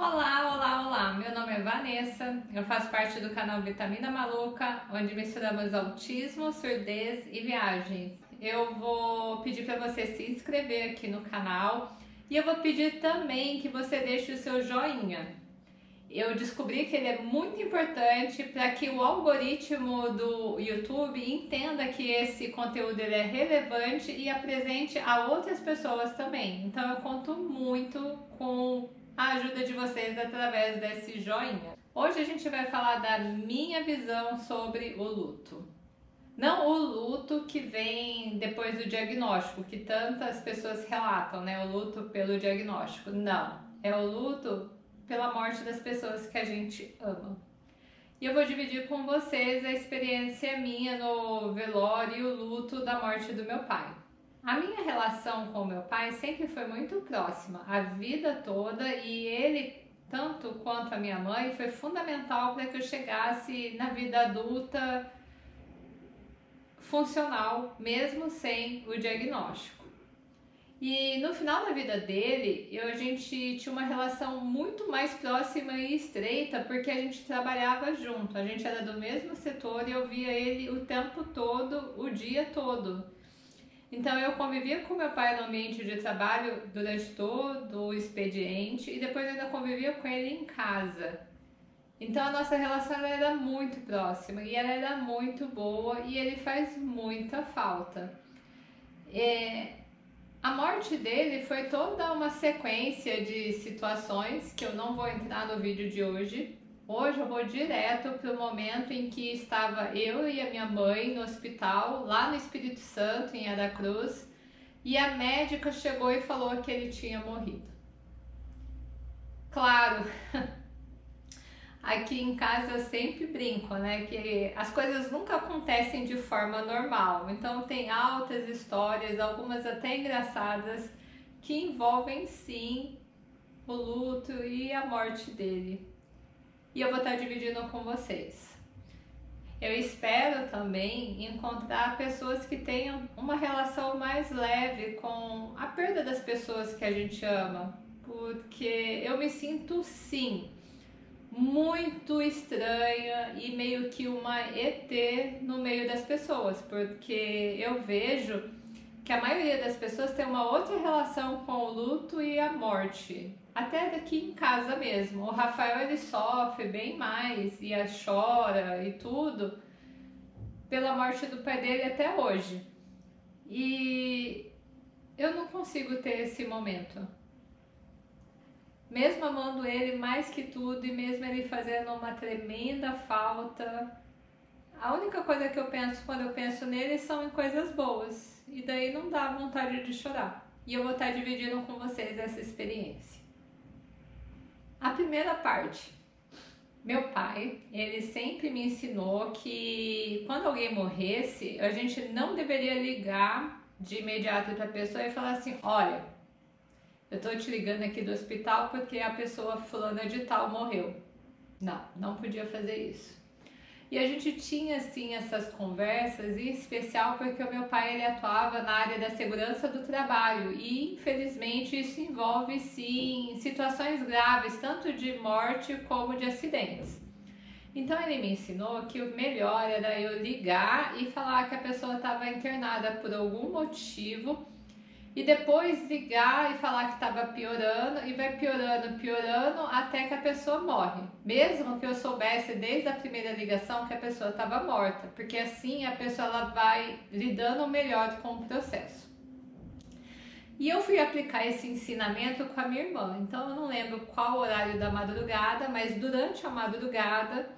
Olá, olá, olá! Meu nome é Vanessa, eu faço parte do canal Vitamina Maluca, onde misturamos autismo, surdez e viagens. Eu vou pedir para você se inscrever aqui no canal e eu vou pedir também que você deixe o seu joinha. Eu descobri que ele é muito importante para que o algoritmo do YouTube entenda que esse conteúdo ele é relevante e apresente a outras pessoas também. Então eu conto muito com a ajuda de vocês através desse joinha. Hoje a gente vai falar da minha visão sobre o luto. Não o luto que vem depois do diagnóstico, que tantas pessoas relatam, né? O luto pelo diagnóstico. Não, é o luto pela morte das pessoas que a gente ama. E eu vou dividir com vocês a experiência minha no velório e o luto da morte do meu pai. A minha relação com o meu pai sempre foi muito próxima, a vida toda, e ele, tanto quanto a minha mãe, foi fundamental para que eu chegasse na vida adulta funcional, mesmo sem o diagnóstico. E no final da vida dele, a gente tinha uma relação muito mais próxima e estreita, porque a gente trabalhava junto, a gente era do mesmo setor e eu via ele o tempo todo, o dia todo. Então eu convivia com meu pai no ambiente de trabalho durante todo o expediente e depois ainda convivia com ele em casa. Então a nossa relação era muito próxima e ela era muito boa e ele faz muita falta. A morte dele foi toda uma sequência de situações que eu não vou entrar no vídeo de hoje. Hoje eu vou direto para o momento em que estava eu e a minha mãe no hospital, lá no Espírito Santo, em Aracruz, e a médica chegou e falou que ele tinha morrido. Claro, aqui em casa eu sempre brinco, né, que as coisas nunca acontecem de forma normal. Então tem altas histórias, algumas até engraçadas, que envolvem sim o luto e a morte dele. E eu vou estar dividindo com vocês. Eu espero também encontrar pessoas que tenham uma relação mais leve com a perda das pessoas que a gente ama, porque eu me sinto sim muito estranha e meio que uma ET no meio das pessoas, porque eu vejo que a maioria das pessoas tem uma outra relação com o luto e a morte, até daqui em casa mesmo. O Rafael ele sofre bem mais e chora e tudo pela morte do pai dele até hoje. E eu não consigo ter esse momento. Mesmo amando ele mais que tudo e mesmo ele fazendo uma tremenda falta, a única coisa que eu penso quando eu penso nele são em coisas boas. E daí não dá vontade de chorar. E eu vou estar dividindo com vocês essa experiência. A primeira parte. Meu pai, ele sempre me ensinou que quando alguém morresse, a gente não deveria ligar de imediato para a pessoa e falar assim: olha, eu tô te ligando aqui do hospital porque a pessoa fulana de tal morreu. Não, não podia fazer isso. E a gente tinha assim essas conversas, em especial porque o meu pai ele atuava na área da segurança do trabalho e infelizmente isso envolve sim situações graves, tanto de morte como de acidentes. Então ele me ensinou que o melhor era eu ligar e falar que a pessoa estava internada por algum motivo e depois ligar e falar que estava piorando e vai piorando, piorando até que a pessoa morre. Mesmo que eu soubesse desde a primeira ligação que a pessoa estava morta, porque assim a pessoa ela vai lidando melhor com o processo. E eu fui aplicar esse ensinamento com a minha irmã, então eu não lembro qual horário da madrugada, mas durante a madrugada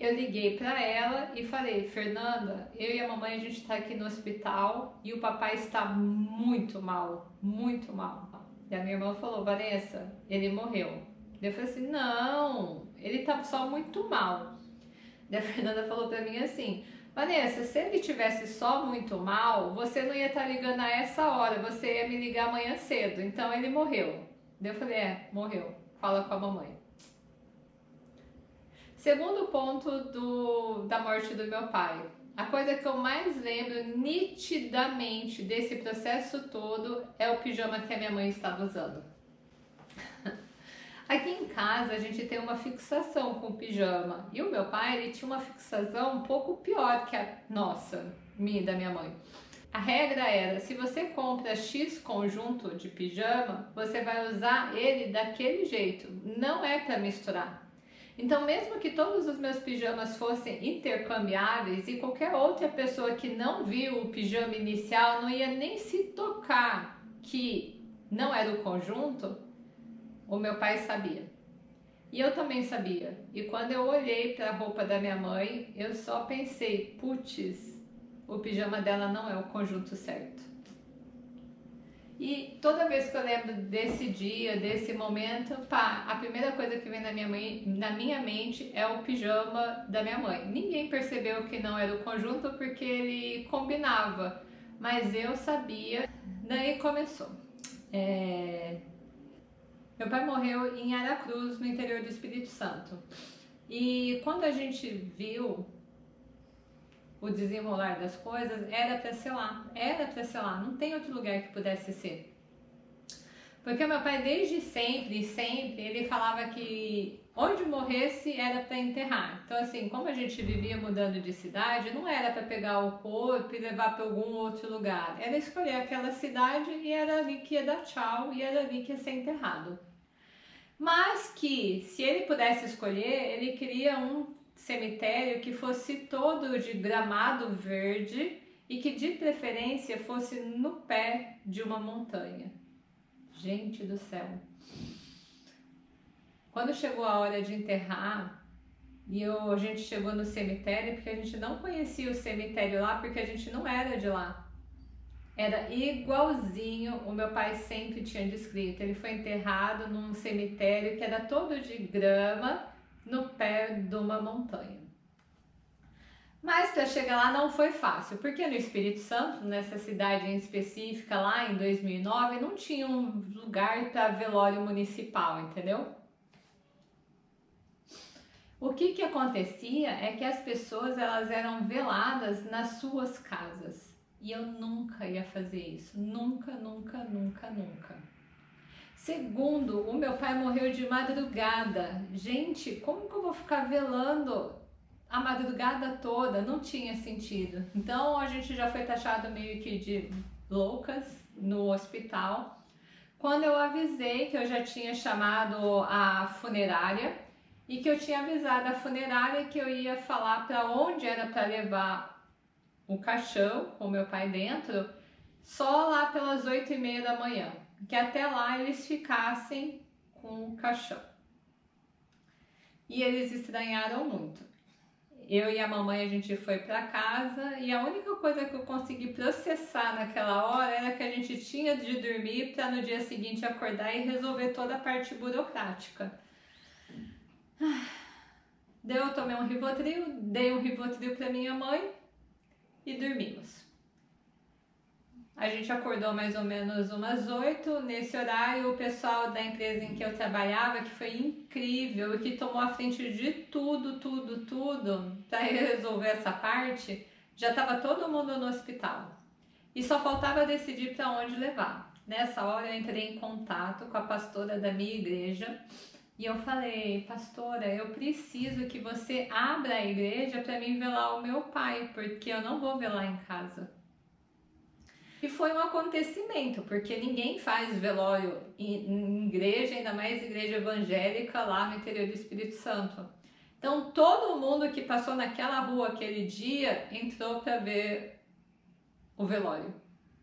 eu liguei para ela e falei: Fernanda, eu e a mamãe a gente está aqui no hospital e o papai está muito mal, muito mal. E a minha irmã falou: Vanessa, ele morreu. Eu falei assim: não, ele tá só muito mal. E a Fernanda falou para mim assim: Vanessa, se ele tivesse só muito mal, você não ia estar ligando a essa hora, você ia me ligar amanhã cedo. Então ele morreu. Eu falei: morreu. Fala com a mamãe. Segundo ponto da morte do meu pai. A coisa que eu mais lembro nitidamente desse processo todo é o pijama que a minha mãe estava usando. Aqui em casa a gente tem uma fixação com o pijama e o meu pai ele tinha uma fixação um pouco pior que a nossa, minha e da minha mãe. A regra era, se você compra X conjunto de pijama, você vai usar ele daquele jeito, não é para misturar. Então, mesmo que todos os meus pijamas fossem intercambiáveis e qualquer outra pessoa que não viu o pijama inicial não ia nem se tocar que não era o conjunto, o meu pai sabia. E eu também sabia. E quando eu olhei para a roupa da minha mãe, eu só pensei, putz, o pijama dela não é o conjunto certo. E toda vez que eu lembro desse dia, desse momento, pá, a primeira coisa que vem na minha mente é o pijama da minha mãe. Ninguém percebeu que não era o conjunto porque ele combinava, mas eu sabia. Daí começou. Meu pai morreu em Aracruz, no interior do Espírito Santo. E quando a gente viu o desenrolar das coisas, era para ser lá, não tem outro lugar que pudesse ser. Porque meu pai desde sempre, ele falava que onde morresse era para enterrar. Então assim, como a gente vivia mudando de cidade, não era para pegar o corpo e levar para algum outro lugar. Era escolher aquela cidade e era ali que ia dar tchau e era ali que ia ser enterrado. Mas que se ele pudesse escolher, ele queria um cemitério que fosse todo de gramado verde e que de preferência fosse no pé de uma montanha. Gente do céu! Quando chegou a hora de enterrar e a gente chegou no cemitério, porque a gente não conhecia o cemitério lá, porque a gente não era de lá. Era igualzinho o meu pai sempre tinha descrito. Ele foi enterrado num cemitério que era todo de grama, no pé de uma montanha. Mas para chegar lá não foi fácil, porque no Espírito Santo, nessa cidade em específica, lá em 2009, não tinha um lugar para velório municipal, entendeu? O que acontecia é que as pessoas elas eram veladas nas suas casas. E eu nunca ia fazer isso. Nunca. Segundo, o meu pai morreu de madrugada. Gente, como que eu vou ficar velando a madrugada toda? Não tinha sentido. Então a gente já foi taxado meio que de loucas no hospital. Quando eu avisei que eu já tinha chamado a funerária e que eu tinha avisado a funerária que eu ia falar para onde era para levar o caixão com meu pai dentro, só lá pelas 8h30 da manhã, que até lá eles ficassem com o caixão. E eles estranharam muito. Eu e a mamãe, a gente foi para casa e a única coisa que eu consegui processar naquela hora era que a gente tinha de dormir para no dia seguinte acordar e resolver toda a parte burocrática. Daí eu tomei um Rivotril, dei um Rivotril para minha mãe e dormimos. A gente acordou mais ou menos umas 8. Nesse horário, o pessoal da empresa em que eu trabalhava, que foi incrível e que tomou a frente de tudo para resolver essa parte, já estava todo mundo no hospital. E só faltava decidir para onde levar. Nessa hora eu entrei em contato com a pastora da minha igreja e eu falei, pastora, eu preciso que você abra a igreja para mim velar o meu pai, porque eu não vou velar em casa. E foi um acontecimento, porque ninguém faz velório em igreja, ainda mais igreja evangélica lá no interior do Espírito Santo. Então todo mundo que passou naquela rua aquele dia entrou para ver o velório.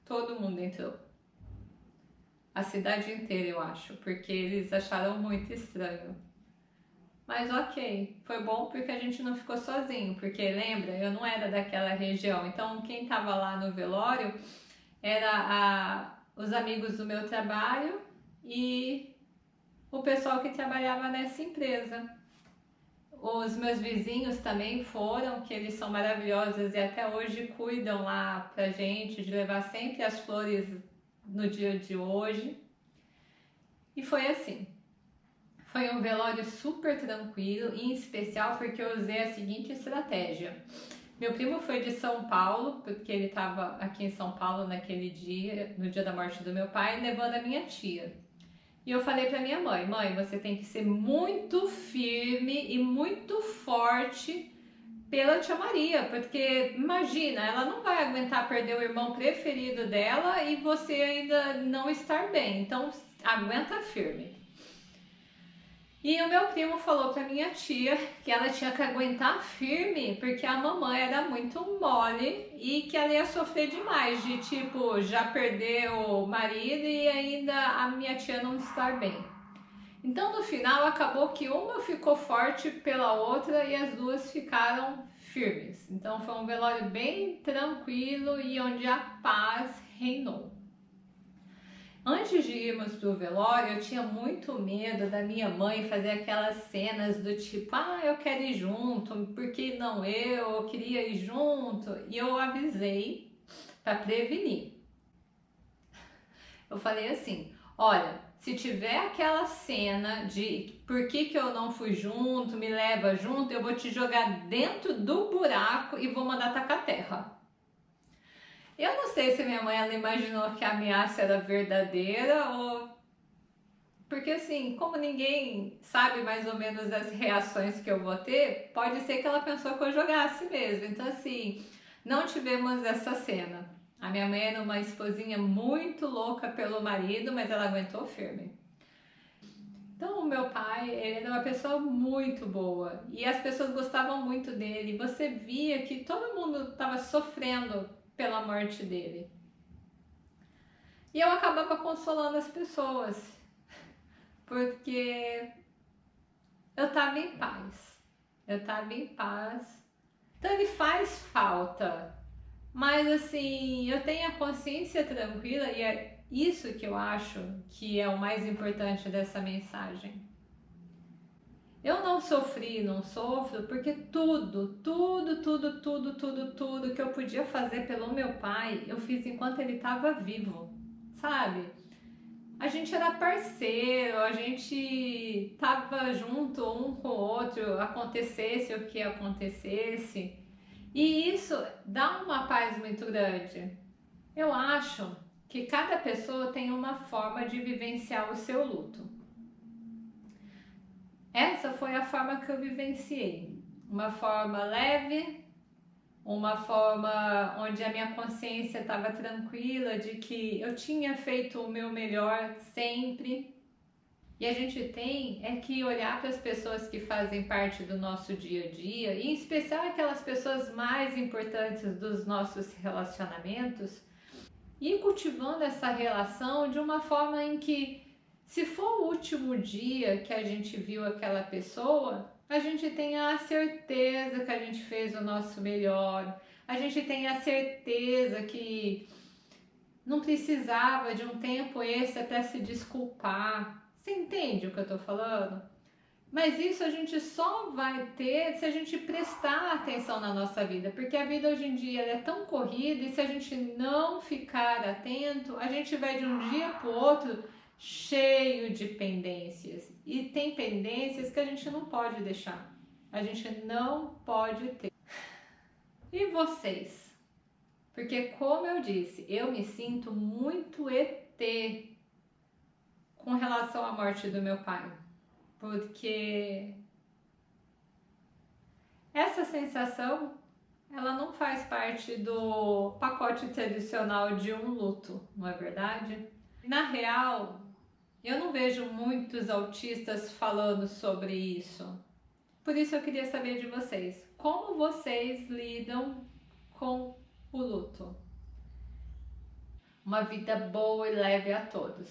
Todo mundo entrou. A cidade inteira, eu acho, porque eles acharam muito estranho. Mas ok, foi bom porque a gente não ficou sozinho, porque lembra, eu não era daquela região, então quem estava lá no velório era os amigos do meu trabalho e o pessoal que trabalhava nessa empresa. Os meus vizinhos também foram, que eles são maravilhosos e até hoje cuidam lá pra gente, de levar sempre as flores no dia de hoje. E foi assim. Foi um velório super tranquilo, em especial porque eu usei a seguinte estratégia. Meu primo foi de São Paulo, porque ele estava aqui em São Paulo naquele dia, no dia da morte do meu pai, levando a minha tia. E eu falei pra minha mãe, mãe, você tem que ser muito firme e muito forte pela tia Maria, porque imagina, ela não vai aguentar perder o irmão preferido dela e você ainda não estar bem, então aguenta firme. E o meu primo falou pra minha tia que ela tinha que aguentar firme porque a mamãe era muito mole e que ela ia sofrer demais de tipo já perder o marido e ainda a minha tia não estar bem. Então no final acabou que uma ficou forte pela outra e as duas ficaram firmes. Então foi um velório bem tranquilo e onde a paz reinou. Antes de irmos pro velório, eu tinha muito medo da minha mãe fazer aquelas cenas do tipo, ah, eu quero ir junto, por que não eu queria ir junto? E eu avisei para prevenir. Eu falei assim, olha, se tiver aquela cena de por que eu não fui junto, me leva junto, eu vou te jogar dentro do buraco e vou mandar tacar terra. Eu não sei se minha mãe ela imaginou que a ameaça era verdadeira ou... Porque assim, como ninguém sabe mais ou menos as reações que eu vou ter, pode ser que ela pensou que eu jogasse mesmo. Então assim, não tivemos essa cena. A minha mãe era uma esposinha muito louca pelo marido, mas ela aguentou firme. Então o meu pai, ele era uma pessoa muito boa e as pessoas gostavam muito dele. Você via que todo mundo estava sofrendo pela morte dele. E eu acabava consolando as pessoas, porque eu estava em paz. Eu estava em paz. Então ele faz falta, mas assim, eu tenho a consciência tranquila e é isso que eu acho que é o mais importante dessa mensagem. Eu não sofri, não sofro, porque tudo que eu podia fazer pelo meu pai, eu fiz enquanto ele estava vivo, sabe? A gente era parceiro, a gente tava junto um com o outro, acontecesse o que acontecesse, e isso dá uma paz muito grande. Eu acho que cada pessoa tem uma forma de vivenciar o seu luto. Essa foi a forma que eu vivenciei. Uma forma leve, uma forma onde a minha consciência estava tranquila de que eu tinha feito o meu melhor sempre. E a gente tem é que olhar para as pessoas que fazem parte do nosso dia a dia, e em especial aquelas pessoas mais importantes dos nossos relacionamentos, e ir cultivando essa relação de uma forma em que, se for o último dia que a gente viu aquela pessoa, a gente tenha a certeza que a gente fez o nosso melhor, a gente tenha a certeza que não precisava de um tempo extra para se desculpar. Você entende o que eu tô falando? Mas isso a gente só vai ter se a gente prestar atenção na nossa vida, porque a vida hoje em dia é tão corrida e se a gente não ficar atento, a gente vai de um dia para o outro cheio de pendências. E tem pendências que a gente não pode deixar, a gente não pode ter. E vocês? Porque como eu disse, eu me sinto muito ET com relação à morte do meu pai. Porque essa sensação, ela não faz parte do pacote tradicional de um luto, não é verdade? Na real, eu não vejo muitos autistas falando sobre isso. Por isso eu queria saber de vocês, como vocês lidam com o luto? Uma vida boa e leve a todos.